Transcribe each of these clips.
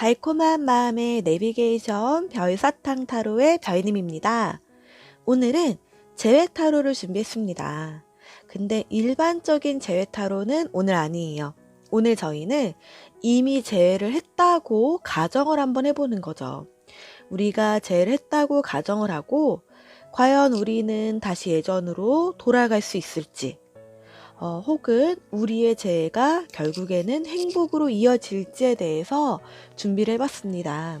달콤한 마음의 내비게이션 별사탕 타로의 별님입니다. 오늘은 재회 타로를 준비했습니다. 근데 일반적인 재회 타로는 오늘 아니에요. 오늘 저희는 이미 재회를 했다고 가정을 한번 해보는 거죠. 우리가 재회를 했다고 가정을 하고 과연 우리는 다시 예전으로 돌아갈 수 있을지, 혹은 우리의 재해가 결국에는 행복으로 이어질지에 대해서 준비를 해봤습니다.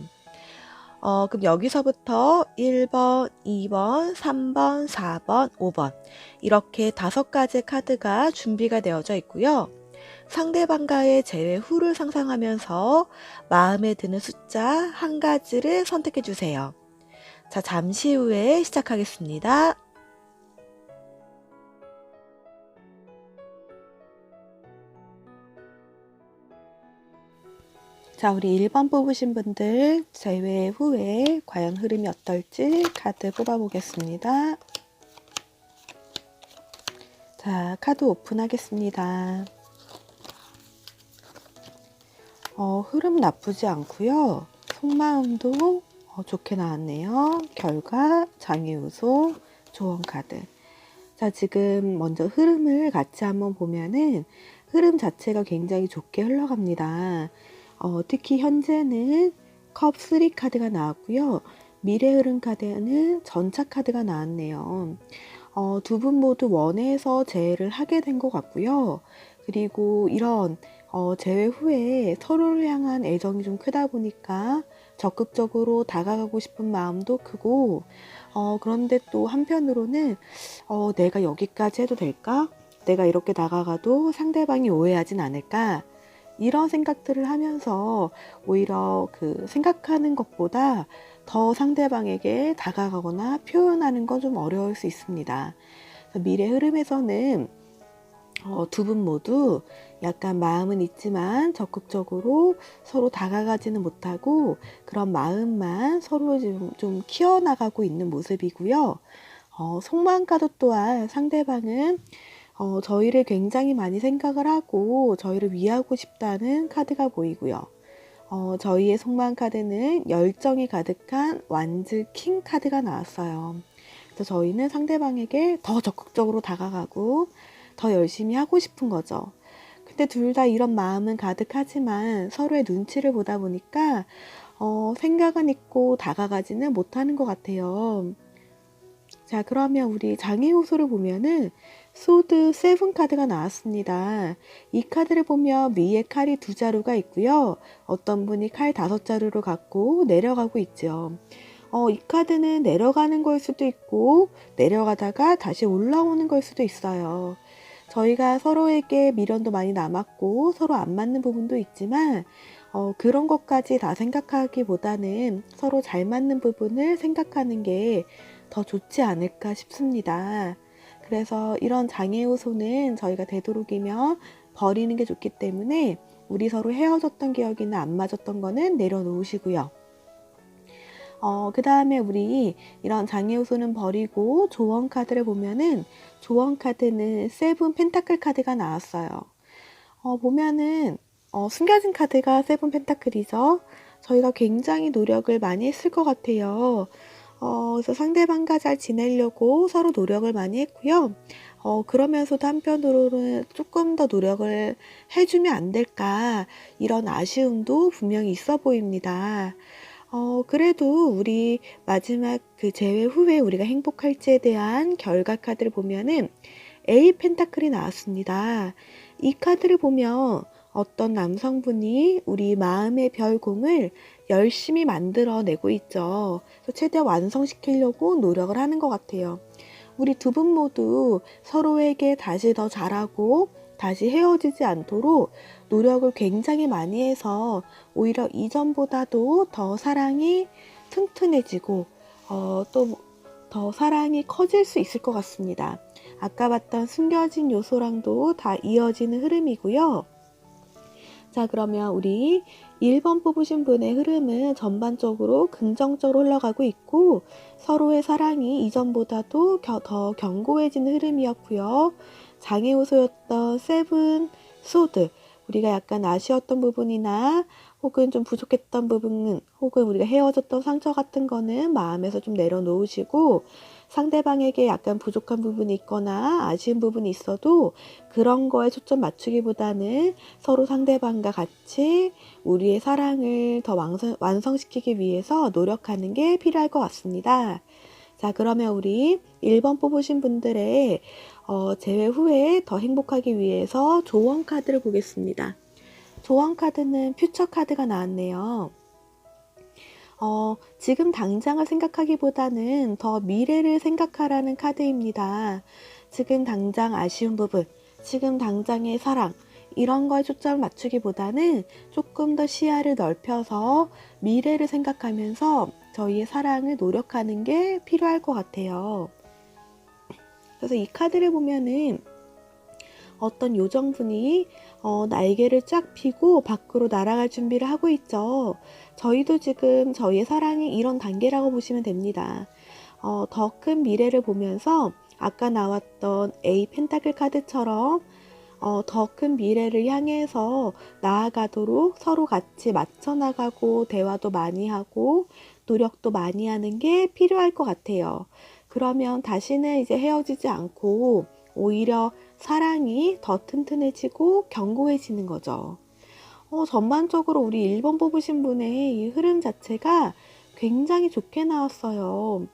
그럼 여기서부터 1번, 2번, 3번, 4번, 5번 이렇게 5가지 카드가 준비가 되어져 있고요. 상대방과의 재회 후를 상상하면서 마음에 드는 숫자 한 가지를 선택해 주세요. 자, 잠시 후에 시작하겠습니다. 자, 우리 1번 뽑으신 분들 재회 후에 과연 흐름이 어떨지 카드 뽑아보겠습니다. 자, 카드 오픈하겠습니다. 흐름 나쁘지 않고요. 속마음도 좋게 나왔네요. 결과, 장애요소, 조언 카드. 자, 지금 먼저 흐름을 같이 한번 보면은 흐름 자체가 굉장히 좋게 흘러갑니다. 특히 현재는 컵 3 카드가 나왔고요. 미래 흐름 카드는 전차 카드가 나왔네요. 두 분 모두 원해서 재회를 하게 된 것 같고요. 그리고 이런 재회 후에 서로를 향한 애정이 좀 크다 보니까 적극적으로 다가가고 싶은 마음도 크고, 그런데 또 한편으로는 내가 여기까지 해도 될까? 내가 이렇게 다가가도 상대방이 오해하진 않을까? 이런 생각들을 하면서 오히려 그 생각하는 것보다 더 상대방에게 다가가거나 표현하는 건 좀 어려울 수 있습니다. 미래 흐름에서는 두 분 모두 약간 마음은 있지만 적극적으로 서로 다가가지는 못하고 그런 마음만 서로 좀 키워나가고 있는 모습이고요. 속마음 카드 또한 상대방은 저희를 굉장히 많이 생각을 하고 저희를 위하고 싶다는 카드가 보이고요. 저희의 속마음 카드는 열정이 가득한 완즈 킹 카드가 나왔어요. 그래서 저희는 상대방에게 더 적극적으로 다가가고 더 열심히 하고 싶은 거죠. 근데 둘 다 이런 마음은 가득하지만 서로의 눈치를 보다 보니까 생각은 있고 다가가지는 못하는 것 같아요. 자, 그러면 우리 장애 요소를 보면은 소드 7 카드가 나왔습니다. 이 카드를 보면 위에 칼이 2자루가 있고요. 어떤 분이 칼 5자루를 갖고 내려가고 있죠. 이 카드는 내려가는 걸 수도 있고 내려가다가 다시 올라오는 걸 수도 있어요. 저희가 서로에게 미련도 많이 남았고 서로 안 맞는 부분도 있지만 그런 것까지 다 생각하기보다는 서로 잘 맞는 부분을 생각하는 게 더 좋지 않을까 싶습니다. 그래서 이런 장애 요소는 저희가 되도록이면 버리는 게 좋기 때문에 우리 서로 헤어졌던 기억이나 안 맞았던 거는 내려놓으시고요. 그 다음에 우리 이런 장애 요소는 버리고 조언 카드를 보면은 조언 카드는 7 펜타클 카드가 나왔어요. 보면은 숨겨진 카드가 7 펜타클이죠. 저희가 굉장히 노력을 많이 했을 것 같아요. 그래서 상대방과 잘 지내려고 서로 노력을 많이 했고요. 그러면서도 한편으로는 조금 더 노력을 해주면 안 될까 이런 아쉬움도 분명히 있어 보입니다. 그래도 우리 마지막 그 재회 후에 우리가 행복할지에 대한 결과 카드를 보면은 A 펜타클이 나왔습니다. 이 카드를 보면 어떤 남성분이 우리 마음의 별공을 열심히 만들어내고 있죠. 그래서 최대한 완성시키려고 노력을 하는 것 같아요. 우리 두 분 모두 서로에게 다시 더 잘하고 다시 헤어지지 않도록 노력을 굉장히 많이 해서 오히려 이전보다도 더 사랑이 튼튼해지고 또 더 사랑이 커질 수 있을 것 같습니다. 아까 봤던 숨겨진 요소랑도 다 이어지는 흐름이고요. 자, 그러면 우리 1번 뽑으신 분의 흐름은 전반적으로 긍정적으로 흘러가고 있고 서로의 사랑이 이전보다도 더 견고해지는 흐름이었고요. 장애 요소였던 7 소드, 우리가 약간 아쉬웠던 부분이나 혹은 좀 부족했던 부분, 혹은 우리가 헤어졌던 상처 같은 거는 마음에서 좀 내려놓으시고, 상대방에게 약간 부족한 부분이 있거나 아쉬운 부분이 있어도 그런 거에 초점 맞추기보다는 서로 상대방과 같이 우리의 사랑을 더 완성시키기 위해서 노력하는 게 필요할 것 같습니다. 자, 그러면 우리 1번 뽑으신 분들의 재회 후에 더 행복하기 위해서 조언 카드를 보겠습니다. 조언 카드는 퓨처 카드가 나왔네요. 지금 당장을 생각하기보다는 더 미래를 생각하라는 카드입니다. 지금 당장 아쉬운 부분, 지금 당장의 사랑, 이런 거에 초점을 맞추기보다는 조금 더 시야를 넓혀서 미래를 생각하면서 저희의 사랑을 노력하는 게 필요할 것 같아요. 그래서 이 카드를 보면은 어떤 요정분이 날개를 쫙 펴고 밖으로 날아갈 준비를 하고 있죠. 저희도 지금 저희의 사랑이 이런 단계라고 보시면 됩니다. 더 큰 미래를 보면서 아까 나왔던 A 펜타클 카드처럼 더 큰 미래를 향해서 나아가도록 서로 같이 맞춰 나가고 대화도 많이 하고 노력도 많이 하는 게 필요할 것 같아요. 그러면 다시는 이제 헤어지지 않고 오히려 사랑이 더 튼튼해지고 견고해지는 거죠. 전반적으로 우리 1번 뽑으신 분의 이 흐름 자체가 굉장히 좋게 나왔어요.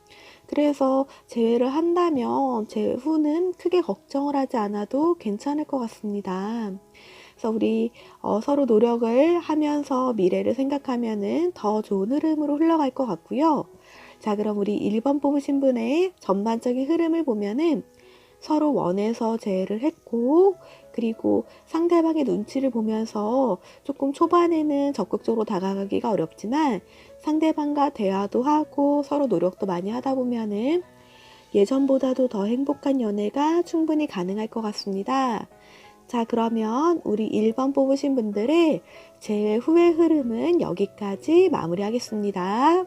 그래서 재회를 한다면 재회 후는 크게 걱정을 하지 않아도 괜찮을 것 같습니다. 그래서 우리 서로 노력을 하면서 미래를 생각하면은 더 좋은 흐름으로 흘러갈 것 같고요. 자, 그럼 우리 1번 뽑으신 분의 전반적인 흐름을 보면은 서로 원해서 재회를 했고, 그리고 상대방의 눈치를 보면서 조금 초반에는 적극적으로 다가가기가 어렵지만 상대방과 대화도 하고 서로 노력도 많이 하다 보면은 예전보다도 더 행복한 연애가 충분히 가능할 것 같습니다. 자, 그러면 우리 1번 뽑으신 분들의 재회 후의 흐름은 여기까지 마무리하겠습니다.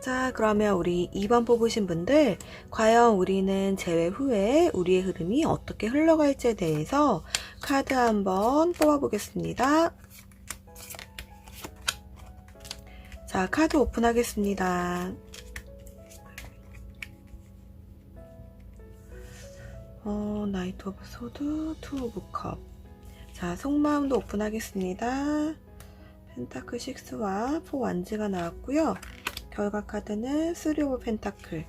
자, 그러면 우리 2번 뽑으신 분들, 과연 우리는 재회 후에 우리의 흐름이 어떻게 흘러갈지에 대해서 카드 한번 뽑아보겠습니다. 자, 카드 오픈하겠습니다. 나이트 오브 소드, 투 오브 컵. 자, 속마음도 오픈하겠습니다. 펜타클 6와 4 완즈가 나왔고요. 결과 카드는 3 오브 펜타클,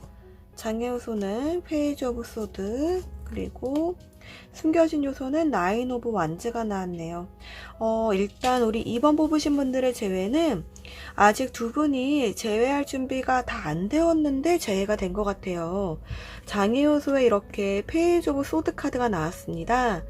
장애 요소는 페이지 오브 소드, 그리고 숨겨진 요소는 9 오브 완즈가 나왔네요. 일단 우리 2번 뽑으신 분들의 재회는 아직 두 분이 재회할 준비가 다 안 되었는데 재회가 된 것 같아요. 장애 요소에 이렇게 페이지 오브 소드 카드가 나왔습니다.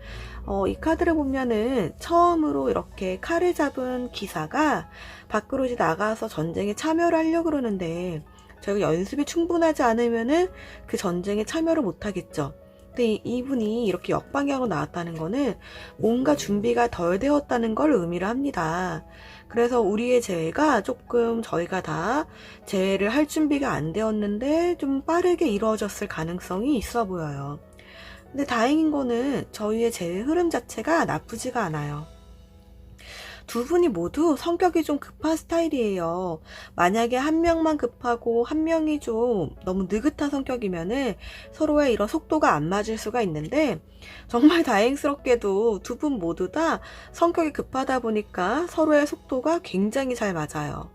이 카드를 보면은 처음으로 이렇게 칼을 잡은 기사가 밖으로 이제 나가서 전쟁에 참여를 하려고 그러는데 저희가 연습이 충분하지 않으면은 그 전쟁에 참여를 못 하겠죠. 근데 이분이 이렇게 역방향으로 나왔다는 거는 뭔가 준비가 덜 되었다는 걸 의미를 합니다. 그래서 우리의 재회가 조금 저희가 다 재회를 할 준비가 안 되었는데 좀 빠르게 이루어졌을 가능성이 있어 보여요. 근데 다행인 거는 저희의 재회 흐름 자체가 나쁘지가 않아요. 두 분이 모두 성격이 좀 급한 스타일이에요. 만약에 한 명만 급하고 한 명이 좀 너무 느긋한 성격이면은 서로의 이런 속도가 안 맞을 수가 있는데, 정말 다행스럽게도 두 분 모두 다 성격이 급하다 보니까 서로의 속도가 굉장히 잘 맞아요.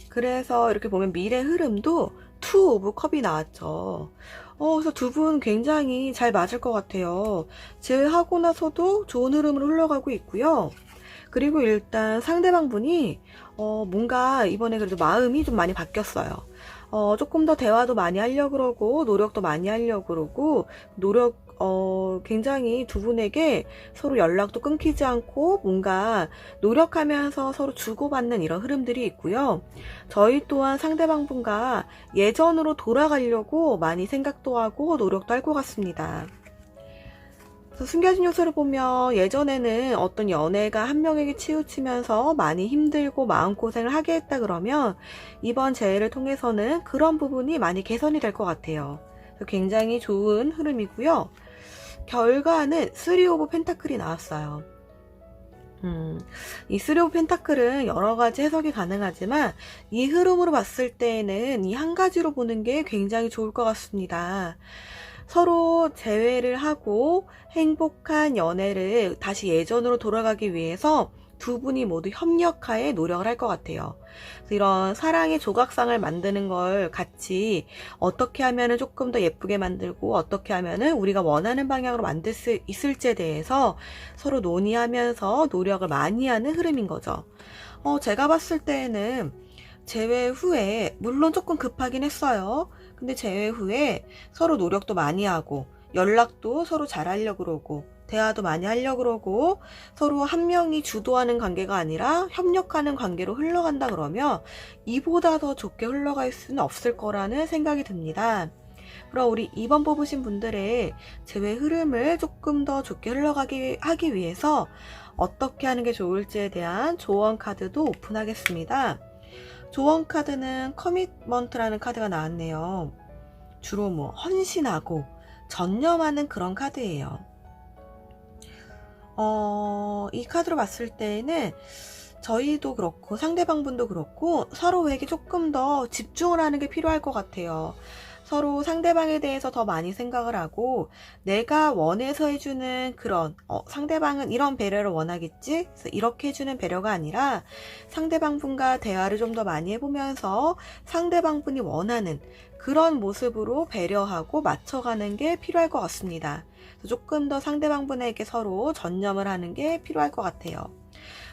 그래서 이렇게 보면 미래 흐름도 2 오브 컵이 나왔죠. 그래서 두 분 굉장히 잘 맞을 것 같아요. 제외하고 나서도 좋은 흐름으로 흘러가고 있고요. 그리고 일단 상대방 분이 뭔가 이번에 그래도 마음이 좀 많이 바뀌었어요. 조금 더 대화도 많이 하려고 그러고 노력도 많이 하려고 그러고 굉장히 두 분에게 서로 연락도 끊기지 않고 뭔가 노력하면서 서로 주고받는 이런 흐름들이 있고요. 저희 또한 상대방 분과 예전으로 돌아가려고 많이 생각도 하고 노력도 할 것 같습니다. 그래서 숨겨진 요소를 보면 예전에는 어떤 연애가 한 명에게 치우치면서 많이 힘들고 마음고생을 하게 했다 그러면 이번 재해를 통해서는 그런 부분이 많이 개선이 될 것 같아요. 굉장히 좋은 흐름이고요. 결과는 3 오브 펜타클이 나왔어요. 이 3 오브 펜타클은 여러 가지 해석이 가능하지만 이 흐름으로 봤을 때에는 이 한 가지로 보는 게 굉장히 좋을 것 같습니다. 서로 재회를 하고 행복한 연애를 다시 예전으로 돌아가기 위해서 두 분이 모두 협력하에 노력을 할 것 같아요. 이런 사랑의 조각상을 만드는 걸 같이 어떻게 하면 조금 더 예쁘게 만들고 어떻게 하면 우리가 원하는 방향으로 만들 수 있을지에 대해서 서로 논의하면서 노력을 많이 하는 흐름인 거죠. 제가 봤을 때는 재회 후에 물론 조금 급하긴 했어요. 근데 재회 후에 서로 노력도 많이 하고 연락도 서로 잘하려고 그러고 대화도 많이 하려고 그러고 서로 한 명이 주도하는 관계가 아니라 협력하는 관계로 흘러간다 그러면 이보다 더 좋게 흘러갈 수는 없을 거라는 생각이 듭니다. 그럼 우리 2번 뽑으신 분들의 재회 흐름을 조금 더 좋게 흘러가게 하기 위해서 어떻게 하는 게 좋을지에 대한 조언 카드도 오픈하겠습니다. 조언 카드는 커미먼트라는 카드가 나왔네요. 주로 헌신하고 전념하는 그런 카드예요. 이 카드로 봤을 때는 저희도 그렇고 상대방분도 그렇고 서로에게 조금 더 집중을 하는 게 필요할 것 같아요. 서로 상대방에 대해서 더 많이 생각을 하고 내가 원해서 해주는 그런 상대방은 이런 배려를 원하겠지? 그래서 이렇게 해주는 배려가 아니라 상대방분과 대화를 좀 더 많이 해보면서 상대방분이 원하는 그런 모습으로 배려하고 맞춰가는 게 필요할 것 같습니다. 조금 더 상대방분에게 서로 전념을 하는 게 필요할 것 같아요.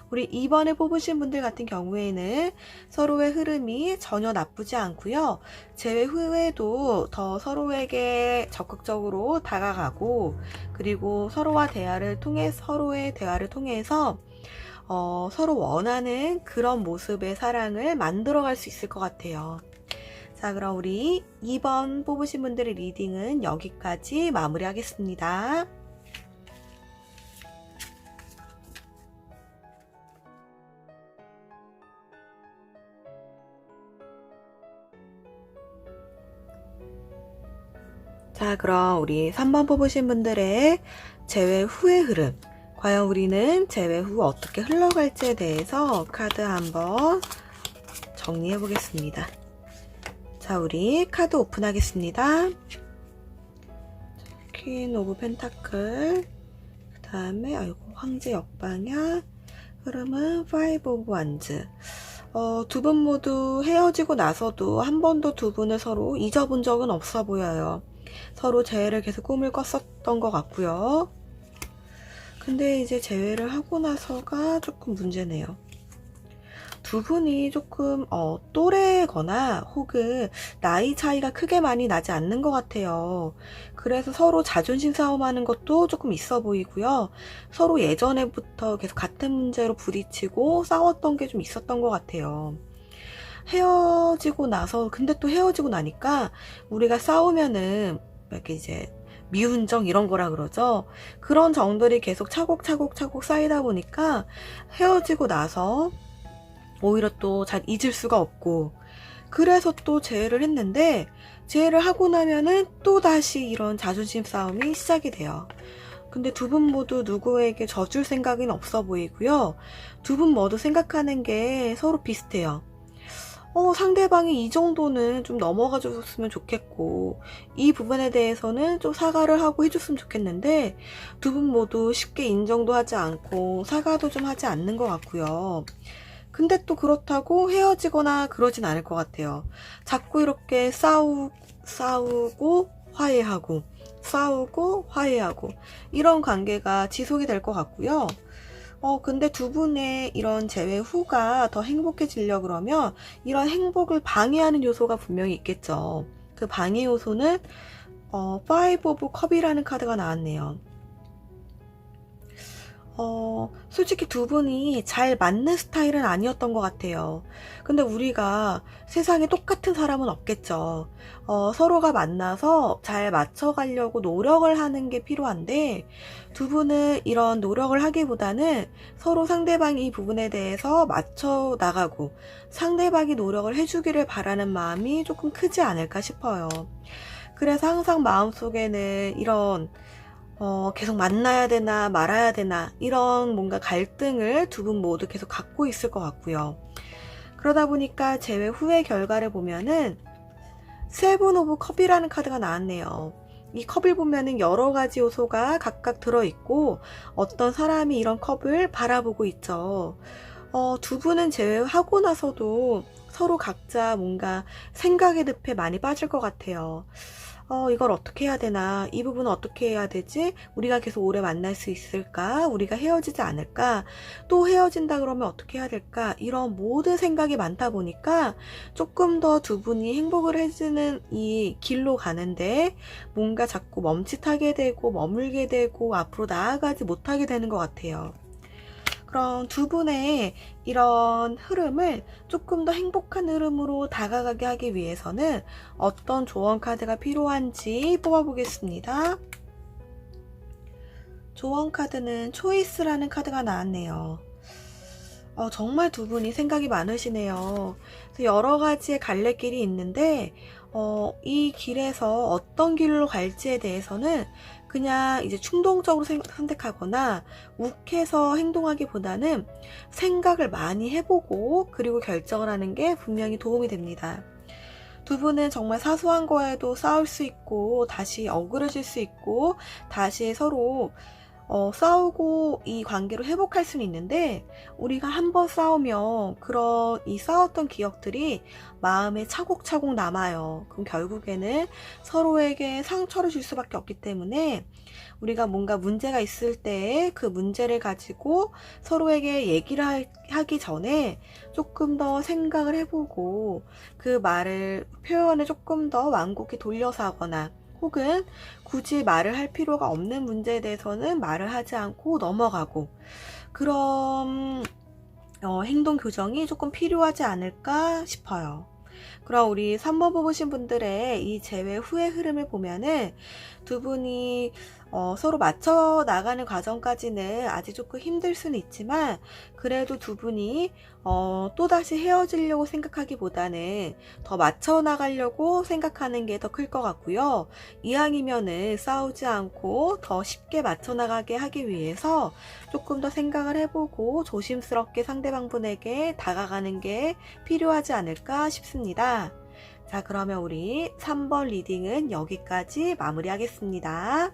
우리 2번을 뽑으신 분들 같은 경우에는 서로의 흐름이 전혀 나쁘지 않고요. 재회 후에도 더 서로에게 적극적으로 다가가고 그리고 서로의 대화를 통해서 서로 원하는 그런 모습의 사랑을 만들어갈 수 있을 것 같아요. 자, 그럼 우리 2번 뽑으신 분들의 리딩은 여기까지 마무리하겠습니다. 자, 그럼 우리 3번 뽑으신 분들의 재회 후의 흐름, 과연 우리는 재회 후 어떻게 흘러갈지에 대해서 카드 한번 정리해 보겠습니다. 자, 우리 카드 오픈하겠습니다. 퀸 오브 펜타클, 그 다음에 황제 역방향, 흐름은 5 오브 완즈. 두 분 모두 헤어지고 나서도 한 번도 두 분을 서로 잊어본 적은 없어 보여요. 서로 재회를 계속 꿈을 꿨었던 것 같고요. 근데 이제 재회를 하고 나서가 조금 문제네요. 두 분이 조금 또래거나 혹은 나이 차이가 크게 많이 나지 않는 것 같아요. 그래서 서로 자존심 싸움하는 것도 조금 있어 보이고요. 서로 예전에부터 계속 같은 문제로 부딪히고 싸웠던 게 좀 있었던 것 같아요. 헤어지고 나서 근데 또 헤어지고 나니까 우리가 싸우면은 이렇게 이제 미운 정 이런 거라 그러죠. 그런 정들이 계속 차곡차곡 쌓이다 보니까 헤어지고 나서 오히려 또 잘 잊을 수가 없고 그래서 또 재회를 했는데 재회를 하고 나면은 또 다시 이런 자존심 싸움이 시작이 돼요. 근데 두 분 모두 누구에게 져줄 생각은 없어 보이고요. 두 분 모두 생각하는 게 서로 비슷해요. 상대방이 이 정도는 좀 넘어가 줬으면 좋겠고 이 부분에 대해서는 좀 사과를 하고 해줬으면 좋겠는데 두 분 모두 쉽게 인정도 하지 않고 사과도 좀 하지 않는 것 같고요. 근데 또 그렇다고 헤어지거나 그러진 않을 것 같아요. 자꾸 이렇게 싸우고 화해하고 싸우고 화해하고 이런 관계가 지속이 될 것 같고요. 근데 두 분의 이런 재회 후가 더 행복해지려 그러면 이런 행복을 방해하는 요소가 분명히 있겠죠. 그 방해 요소는 5 오브 컵이라는 카드가 나왔네요. 솔직히 두 분이 잘 맞는 스타일은 아니었던 것 같아요. 근데 우리가 세상에 똑같은 사람은 없겠죠. 서로가 만나서 잘 맞춰가려고 노력을 하는 게 필요한데, 두 분은 이런 노력을 하기보다는 서로 상대방이 이 부분에 대해서 맞춰 나가고, 상대방이 노력을 해주기를 바라는 마음이 조금 크지 않을까 싶어요. 그래서 항상 마음속에는 이런 계속 만나야 되나 말아야 되나 이런 뭔가 갈등을 두 분 모두 계속 갖고 있을 것 같고요. 그러다 보니까 제외 후의 결과를 보면은 세븐 오브 컵이라는 카드가 나왔네요. 이 컵을 보면은 여러 가지 요소가 각각 들어있고 어떤 사람이 이런 컵을 바라보고 있죠. 두 분은 제외하고 나서도 서로 각자 뭔가 생각의 늪에 많이 빠질 것 같아요. 이걸 어떻게 해야 되나? 이 부분은 어떻게 해야 되지? 우리가 계속 오래 만날 수 있을까? 우리가 헤어지지 않을까? 또 헤어진다 그러면 어떻게 해야 될까? 이런 모든 생각이 많다 보니까 조금 더 두 분이 행복을 해주는 이 길로 가는데 뭔가 자꾸 멈칫하게 되고 머물게 되고 앞으로 나아가지 못하게 되는 것 같아요. 그럼 두 분의 이런 흐름을 조금 더 행복한 흐름으로 다가가게 하기 위해서는 어떤 조언 카드가 필요한지 뽑아보겠습니다. 조언 카드는 초이스라는 카드가 나왔네요. 정말 두 분이 생각이 많으시네요. 여러 가지의 갈래길이 있는데 이 길에서 어떤 길로 갈지에 대해서는 그냥 이제 충동적으로 선택하거나 욱해서 행동하기보다는 생각을 많이 해보고 그리고 결정을 하는 게 분명히 도움이 됩니다. 두 분은 정말 사소한 거에도 싸울 수 있고 다시 억울해질 수 있고 다시 서로 싸우고 이 관계로 회복할 수는 있는데 우리가 한번 싸우면 그런 이 싸웠던 기억들이 마음에 차곡차곡 남아요. 그럼 결국에는 서로에게 상처를 줄 수밖에 없기 때문에 우리가 뭔가 문제가 있을 때 그 문제를 가지고 서로에게 얘기를 하기 전에 조금 더 생각을 해보고 그 말을 표현을 조금 더 완곡히 돌려서 하거나 혹은 굳이 말을 할 필요가 없는 문제에 대해서는 말을 하지 않고 넘어가고 그런 행동 교정이 조금 필요하지 않을까 싶어요. 그럼 우리 3번 뽑으신 분들의 이 재회 후의 흐름을 보면은 두 분이 서로 맞춰 나가는 과정까지는 아직 조금 힘들 수는 있지만 그래도 두 분이 또다시 헤어지려고 생각하기보다는 더 맞춰 나가려고 생각하는 게 더 클 것 같고요. 이왕이면은 싸우지 않고 더 쉽게 맞춰 나가게 하기 위해서 조금 더 생각을 해보고 조심스럽게 상대방분에게 다가가는 게 필요하지 않을까 싶습니다. 자, 그러면 우리 3번 리딩은 여기까지 마무리하겠습니다.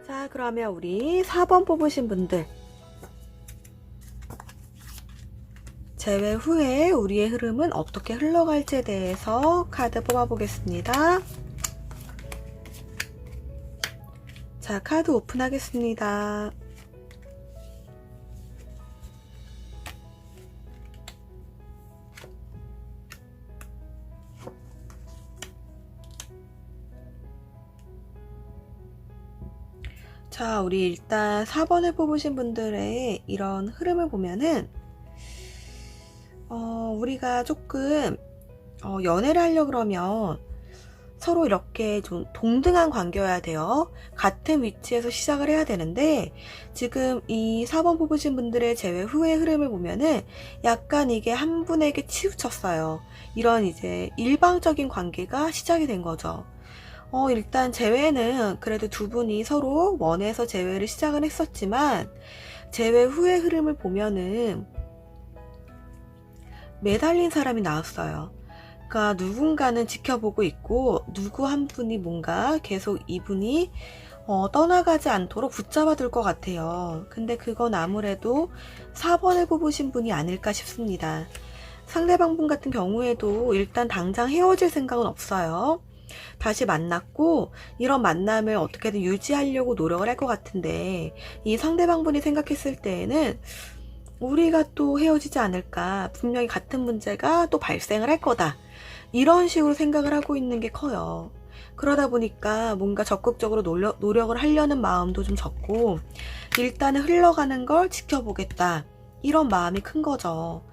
자, 그러면 우리 4번 뽑으신 분들 재회 후에 우리의 흐름은 어떻게 흘러갈지에 대해서 카드 뽑아보겠습니다. 자, 카드 오픈하겠습니다. 자, 우리 일단 4번을 뽑으신 분들의 이런 흐름을 보면은 우리가 조금 연애를 하려고 그러면 서로 이렇게 좀 동등한 관계여야 돼요. 같은 위치에서 시작을 해야 되는데 지금 이 4번 뽑으신 분들의 재회 후의 흐름을 보면은 약간 이게 한 분에게 치우쳤어요. 이런 이제 일방적인 관계가 시작이 된 거죠. 일단 재회는 그래도 두 분이 서로 원해서 재회를 시작을 했었지만 재회 후의 흐름을 보면은 매달린 사람이 나왔어요. 그러니까 누군가는 지켜보고 있고 누구 한 분이 뭔가 계속 이분이 떠나가지 않도록 붙잡아 둘 것 같아요. 근데 그건 아무래도 4번을 뽑으신 분이 아닐까 싶습니다. 상대방 분 같은 경우에도 일단 당장 헤어질 생각은 없어요. 다시 만났고 이런 만남을 어떻게든 유지하려고 노력을 할 것 같은데 이 상대방 분이 생각했을 때에는 우리가 또 헤어지지 않을까, 분명히 같은 문제가 또 발생을 할 거다, 이런 식으로 생각을 하고 있는 게 커요. 그러다 보니까 뭔가 적극적으로 노력을 하려는 마음도 좀 적고, 일단은 흘러가는 걸 지켜보겠다, 이런 마음이 큰 거죠.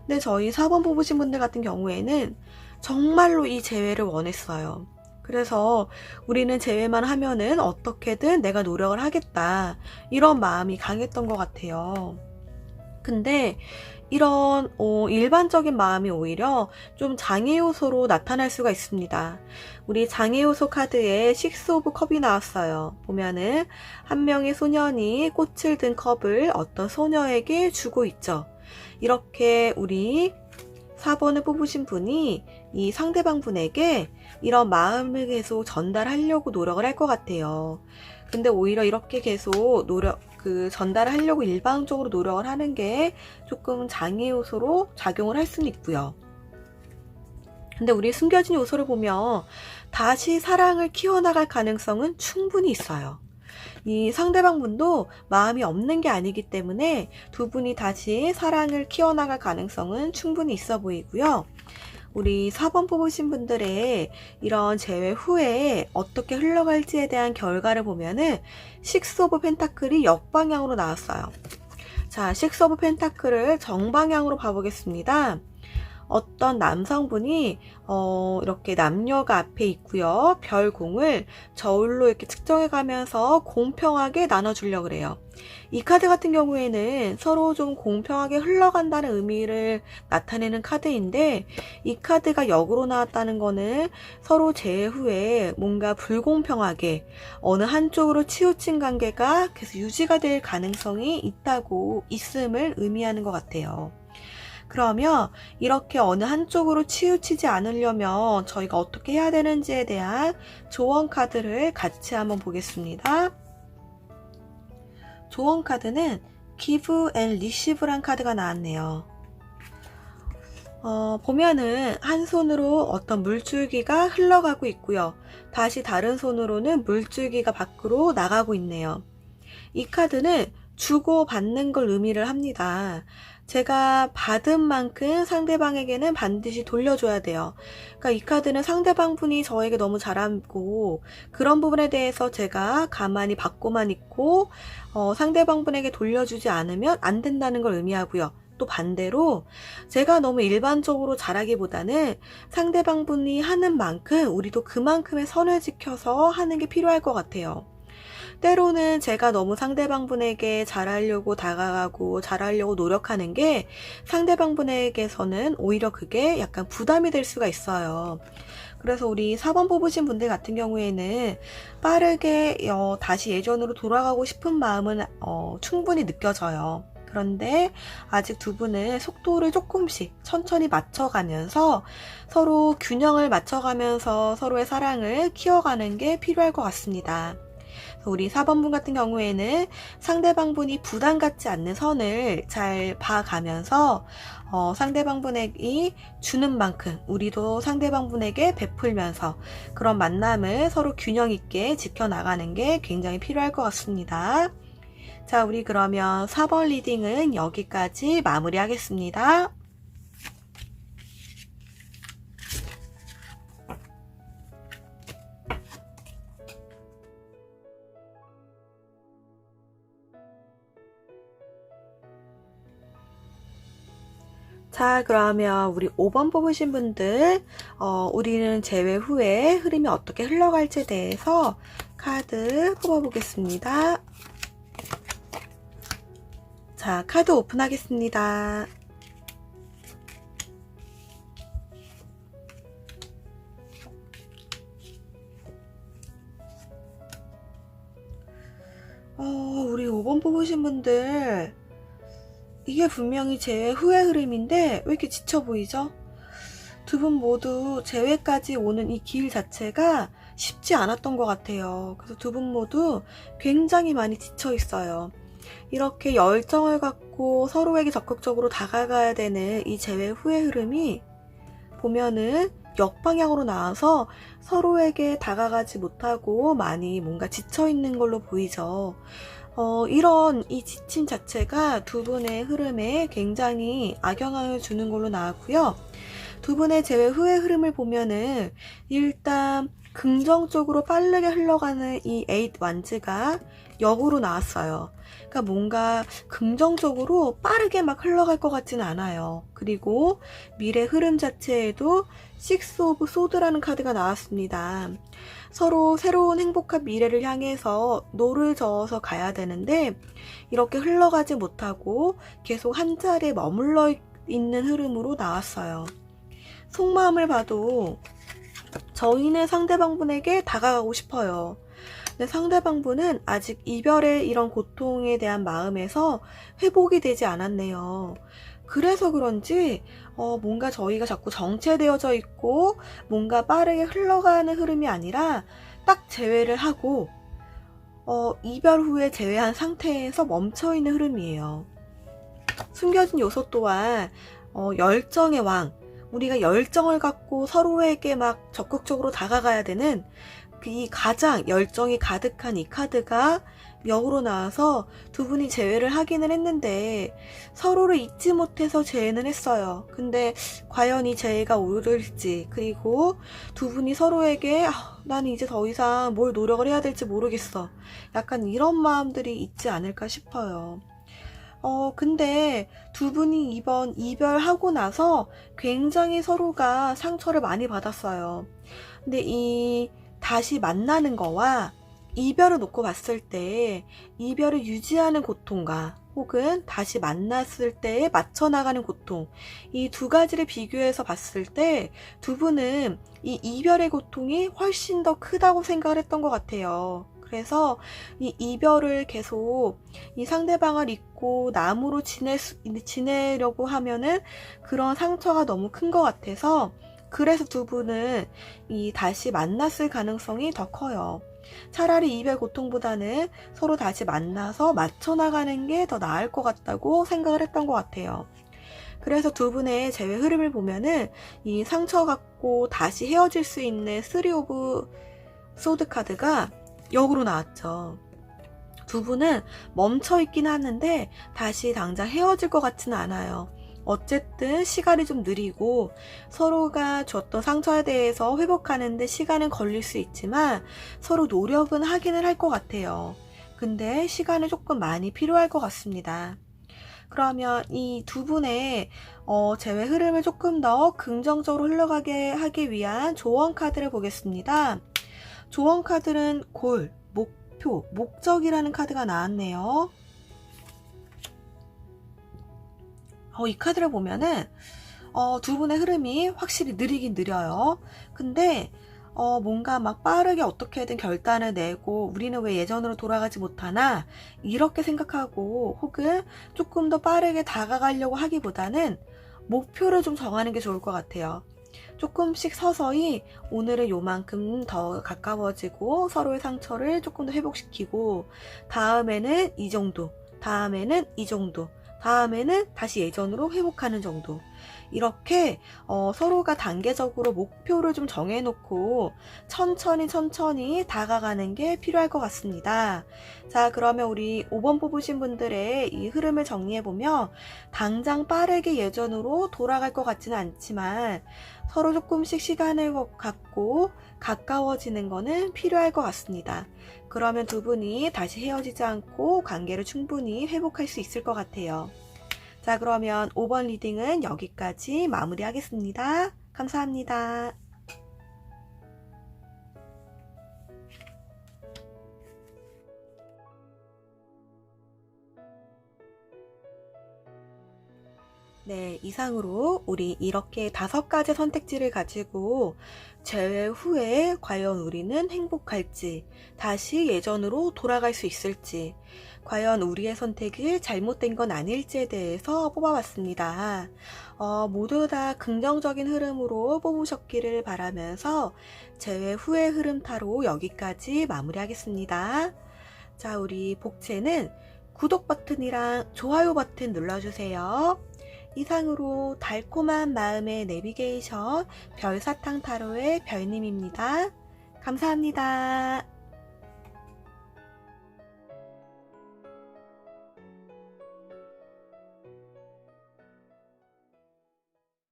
근데 저희 4번 뽑으신 분들 같은 경우에는 정말로 이 재회를 원했어요. 그래서 우리는 재회만 하면은 어떻게든 내가 노력을 하겠다, 이런 마음이 강했던 것 같아요. 근데 이런 일반적인 마음이 오히려 좀 장애 요소로 나타날 수가 있습니다. 우리 장애 요소 카드에 6 오브 컵이 나왔어요. 보면은 한 명의 소년이 꽃을 든 컵을 어떤 소녀에게 주고 있죠. 이렇게 우리 4번을 뽑으신 분이 이 상대방 분에게 이런 마음을 계속 전달하려고 노력을 할 것 같아요. 근데 오히려 이렇게 계속 전달을 하려고 일방적으로 노력을 하는 게 조금 장애 요소로 작용을 할 수는 있고요. 근데 우리 숨겨진 요소를 보면 다시 사랑을 키워나갈 가능성은 충분히 있어요. 이 상대방 분도 마음이 없는 게 아니기 때문에 두 분이 다시 사랑을 키워나갈 가능성은 충분히 있어 보이고요. 우리 4번 뽑으신 분들의 이런 재회 후에 어떻게 흘러갈지에 대한 결과를 보면은 6 오브 펜타클이 역방향으로 나왔어요. 자, 6 오브 펜타클을 정방향으로 봐보겠습니다. 어떤 남성분이 이렇게 남녀가 앞에 있고요. 별공을 저울로 이렇게 측정해 가면서 공평하게 나눠주려고 그래요. 이 카드 같은 경우에는 서로 좀 공평하게 흘러간다는 의미를 나타내는 카드인데, 이 카드가 역으로 나왔다는 거는 서로 재회 후에 뭔가 불공평하게 어느 한쪽으로 치우친 관계가 계속 유지가 될 가능성이 있음을 의미하는 것 같아요. 그러면 이렇게 어느 한쪽으로 치우치지 않으려면 저희가 어떻게 해야 되는지에 대한 조언 카드를 같이 한번 보겠습니다. 조언 카드는 Give and Receive란 카드가 나왔네요. 보면은 한 손으로 어떤 물줄기가 흘러가고 있고요. 다시 다른 손으로는 물줄기가 밖으로 나가고 있네요. 이 카드는 주고받는 걸 의미를 합니다. 제가 받은 만큼 상대방에게는 반드시 돌려줘야 돼요. 그러니까 이 카드는 상대방 분이 저에게 너무 잘하고 그런 부분에 대해서 제가 가만히 받고만 있고 상대방 분에게 돌려주지 않으면 안 된다는 걸 의미하고요. 또 반대로 제가 너무 일반적으로 잘하기보다는 상대방 분이 하는 만큼 우리도 그만큼의 선을 지켜서 하는 게 필요할 것 같아요. 때로는 제가 너무 상대방 분에게 잘하려고 다가가고 잘하려고 노력하는 게 상대방 분에게서는 오히려 그게 약간 부담이 될 수가 있어요. 그래서 우리 4번 뽑으신 분들 같은 경우에는 빠르게 다시 예전으로 돌아가고 싶은 마음은 충분히 느껴져요. 그런데 아직 두 분은 속도를 조금씩 천천히 맞춰가면서 서로 균형을 맞춰가면서 서로의 사랑을 키워가는 게 필요할 것 같습니다. 우리 4번 분 같은 경우에는 상대방 분이 부담 갖지 않는 선을 잘 봐가면서 상대방 분에게 주는 만큼 우리도 상대방 분에게 베풀면서 그런 만남을 서로 균형 있게 지켜나가는 게 굉장히 필요할 것 같습니다. 자, 우리 그러면 4번 리딩은 여기까지 마무리하겠습니다. 자, 그러면 우리 5번 뽑으신 분들 우리는 재회 후에 흐름이 어떻게 흘러갈지에 대해서 카드 뽑아보겠습니다. 자, 카드 오픈하겠습니다. 우리 5번 뽑으신 분들 이게 분명히 재회 후의 흐름인데 왜 이렇게 지쳐 보이죠? 두 분 모두 재회까지 오는 이 길 자체가 쉽지 않았던 것 같아요. 그래서 두 분 모두 굉장히 많이 지쳐 있어요. 이렇게 열정을 갖고 서로에게 적극적으로 다가가야 되는 이 재회 후의 흐름이 보면은 역방향으로 나와서 서로에게 다가가지 못하고 많이 뭔가 지쳐 있는 걸로 보이죠. 이런 이 지침 자체가 두 분의 흐름에 굉장히 악영향을 주는 걸로 나왔고요. 두 분의 재회 후의 흐름을 보면은 일단 긍정적으로 빠르게 흘러가는 이 8 완즈가 역으로 나왔어요. 그러니까 뭔가 긍정적으로 빠르게 막 흘러갈 것 같지는 않아요. 그리고 미래 흐름 자체에도 6 오브 소드라는 카드가 나왔습니다. 서로 새로운 행복한 미래를 향해서 노를 저어서 가야 되는데 이렇게 흘러가지 못하고 계속 한 자리에 머물러 있는 흐름으로 나왔어요. 속마음을 봐도 저희는 상대방분에게 다가가고 싶어요. 근데 상대방분은 아직 이별의 이런 고통에 대한 마음에서 회복이 되지 않았네요. 그래서 그런지 뭔가 저희가 자꾸 정체되어져 있고 뭔가 빠르게 흘러가는 흐름이 아니라 딱 재회를 하고 이별 후에 재회한 상태에서 멈춰있는 흐름이에요. 숨겨진 요소 또한 열정의 왕, 우리가 열정을 갖고 서로에게 막 적극적으로 다가가야 되는 이 가장 열정이 가득한 이 카드가 역으로 나와서 두 분이 재회를 하기는 했는데 서로를 잊지 못해서 재회는 했어요. 근데 과연 이 재회가 오를지, 그리고 두 분이 서로에게 나는 이제 더 이상 뭘 노력을 해야 될지 모르겠어, 약간 이런 마음들이 있지 않을까 싶어요. 근데 두 분이 이번 이별하고 나서 굉장히 서로가 상처를 많이 받았어요. 근데 이 다시 만나는 거와 이별을 놓고 봤을 때 이별을 유지하는 고통과 혹은 다시 만났을 때에 맞춰 나가는 고통, 이 두 가지를 비교해서 봤을 때 두 분은 이 이별의 고통이 훨씬 더 크다고 생각을 했던 것 같아요. 그래서 이 이별을 계속 이 상대방을 잊고 남으로 지내려고 하면은 그런 상처가 너무 큰 것 같아서, 그래서 두 분은 이 다시 만났을 가능성이 더 커요. 차라리 이별 고통보다는 서로 다시 만나서 맞춰 나가는 게 더 나을 것 같다고 생각을 했던 것 같아요. 그래서 두 분의 재회 흐름을 보면은 이 상처 갖고 다시 헤어질 수 있는 3 오브 소드 카드가 역으로 나왔죠. 두 분은 멈춰있긴 하는데 다시 당장 헤어질 것 같지는 않아요. 어쨌든 시간이 좀 느리고 서로가 줬던 상처에 대해서 회복하는데 시간은 걸릴 수 있지만 서로 노력은 하기는 할 것 같아요. 근데 시간은 조금 많이 필요할 것 같습니다. 그러면 이 두 분의 재회 흐름을 조금 더 긍정적으로 흘러가게 하기 위한 조언 카드를 보겠습니다. 조언 카드는 골, 목표, 목적이라는 카드가 나왔네요. 이 카드를 보면은 두 분의 흐름이 확실히 느리긴 느려요. 근데 뭔가 막 빠르게 어떻게든 결단을 내고 우리는 왜 예전으로 돌아가지 못하나 이렇게 생각하고 혹은 조금 더 빠르게 다가가려고 하기보다는 목표를 좀 정하는 게 좋을 것 같아요. 조금씩 서서히 오늘은 요만큼 더 가까워지고 서로의 상처를 조금 더 회복시키고 다음에는 이 정도, 다음에는 이 정도, 다음에는 다시 예전으로 회복하는 정도, 이렇게 서로가 단계적으로 목표를 좀 정해놓고 천천히 다가가는 게 필요할 것 같습니다. 자, 그러면 우리 5번 뽑으신 분들의 이 흐름을 정리해보면 당장 빠르게 예전으로 돌아갈 것 같지는 않지만 서로 조금씩 시간을 갖고 가까워지는 거는 필요할 것 같습니다. 그러면 두 분이 다시 헤어지지 않고 관계를 충분히 회복할 수 있을 것 같아요. 자, 그러면 5번 리딩은 여기까지 마무리하겠습니다. 감사합니다. 네, 이상으로 우리 이렇게 5가지 선택지를 가지고 재회 후에 과연 우리는 행복할지, 다시 예전으로 돌아갈 수 있을지, 과연 우리의 선택이 잘못된 건 아닐지에 대해서 뽑아봤습니다. 모두 다 긍정적인 흐름으로 뽑으셨기를 바라면서 재회 후의 흐름 타로 여기까지 마무리하겠습니다. 자, 우리 복채는 구독 버튼이랑 좋아요 버튼 눌러주세요. 이상으로 달콤한 마음의 내비게이션 별사탕 타로의 별님입니다. 감사합니다.